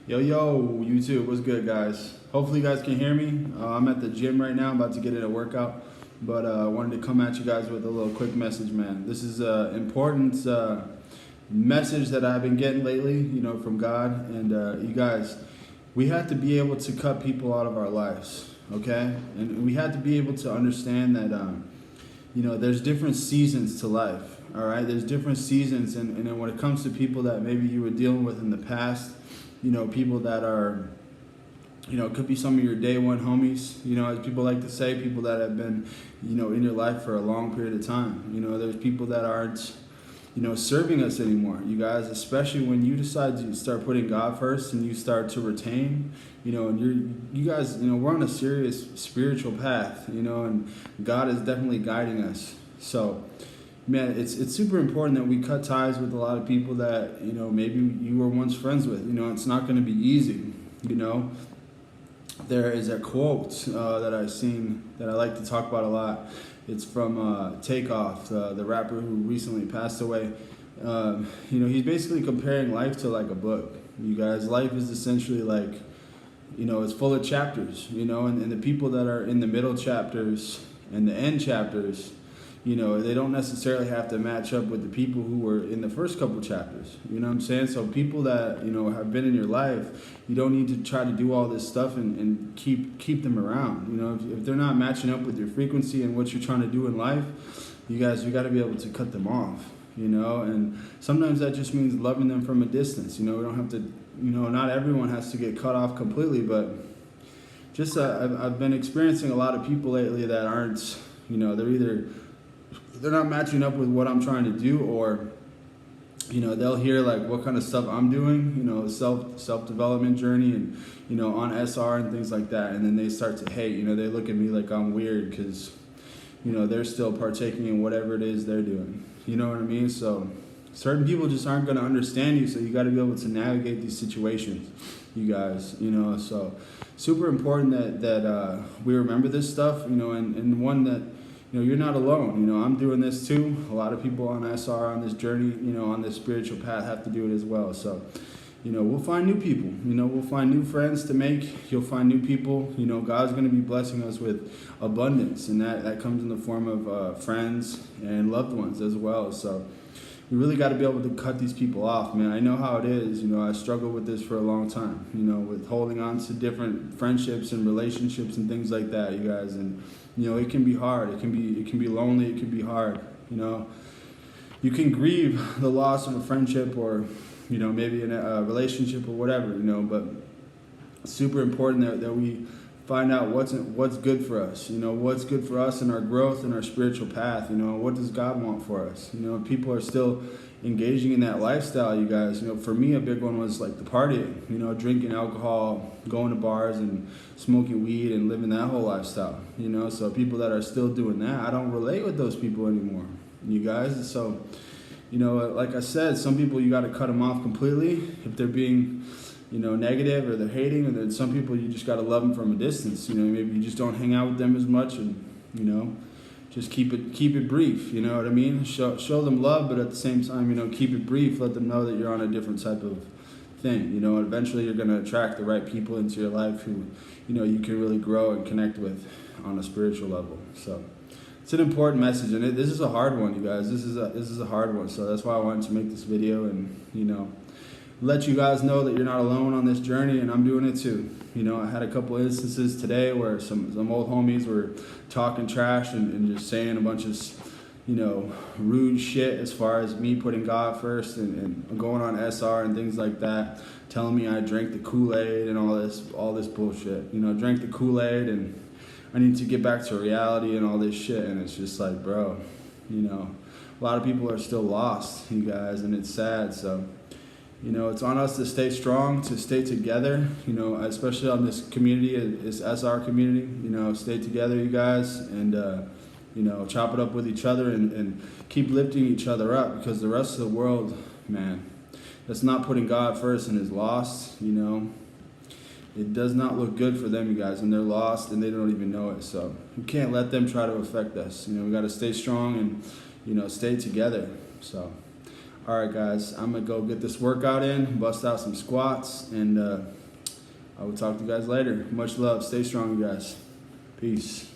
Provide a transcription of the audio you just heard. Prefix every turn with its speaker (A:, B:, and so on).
A: Yo, YouTube, what's good, guys? Hopefully you guys can hear me. I'm at the gym right now. I'm about to get in a workout, but I wanted to come at you guys with a little quick message, man. This is an important message that I've been getting lately, from God. And you guys, we have to be able to cut people out of our lives, okay? And we have to be able to understand that, there's different seasons to life, all right? There's different seasons, and then when it comes to people that maybe you were dealing with in the past, people that are, it could be some of your day one homies, as people like to say, people that have been, in your life for a long period of time. There's people that aren't, serving us anymore, you guys, especially when you decide to start putting God first and you start to retain, and you guys, we're on a serious spiritual path, and God is definitely guiding us. So, man, it's super important that we cut ties with a lot of people that, maybe you were once friends with. It's not going to be easy, There is a quote that I've seen that I like to talk about a lot. It's from Takeoff, the rapper who recently passed away. He's basically comparing life to like a book. You guys, life is essentially like, it's full of chapters, and the people that are in the middle chapters and the end chapters, they don't necessarily have to match up with the people who were in the first couple chapters. You know what I'm saying? So people that, have been in your life, you don't need to try to do all this stuff and keep them around. If they're not matching up with your frequency and what you're trying to do in life, you got to be able to cut them off, and sometimes that just means loving them from a distance. We don't have to, not everyone has to get cut off completely, but just I've been experiencing a lot of people lately that aren't, they're not matching up with what I'm trying to do, or they'll hear like what kind of stuff I'm doing, self-development journey, and on SR and things like that, and then they start to hate. They look at me like I'm weird because they're still partaking in whatever it is they're doing. You know what I mean? So certain people just aren't going to understand you, so you got to be able to navigate these situations, you guys. So super important that we remember this stuff, and one that, you're not alone. I'm doing this too. A lot of people on SR, on this journey, on this spiritual path, have to do it as well. So, we'll find new people. We'll find new friends to make. You'll find new people. God's going to be blessing us with abundance, and that comes in the form of friends and loved ones as well. So, we really got to be able to cut these people off, man. I know how it is. I struggled with this for a long time, with holding on to different friendships and relationships and things like that, you guys. And, it can be hard. It can be lonely. It can be hard. You can grieve the loss of a friendship or, maybe in a relationship or whatever, but it's super important that we find out what's good for us, what's good for us in our growth and our spiritual path. What does God want for us? People are still engaging in that lifestyle, you guys. For me, a big one was like the partying, drinking alcohol, going to bars and smoking weed and living that whole lifestyle, so people that are still doing that, I don't relate with those people anymore, you guys. So, like I said, some people you got to cut them off completely if they're being, negative or they're hating, and then some people you just got to love them from a distance. Maybe you just don't hang out with them as much, and just keep it brief. You know what I mean? Show them love, but at the same time, keep it brief. Let them know that you're on a different type of thing. Eventually you're going to attract the right people into your life who, you can really grow and connect with on a spiritual level. So it's an important message, and this is a hard one, you guys. This is a hard one. So that's why I wanted to make this video and, let you guys know that you're not alone on this journey, and I'm doing it too. I had a couple instances today where some old homies were talking trash and just saying a bunch of, rude shit as far as me putting God first and going on SR and things like that, telling me I drank the Kool-Aid and all this bullshit. Drank the Kool-Aid and I need to get back to reality and all this shit, and it's just like, bro, a lot of people are still lost, you guys, and it's sad. So it's on us to stay strong, to stay together, especially on this community, this SR community, stay together, you guys, and, chop it up with each other and keep lifting each other up, because the rest of the world, man, that's not putting God first and is lost, it does not look good for them, you guys, and they're lost and they don't even know it. So we can't let them try to affect us. We got to stay strong and, stay together. So All right, guys, I'm going to go get this workout in, bust out some squats, and I will talk to you guys later. Much love. Stay strong, you guys. Peace.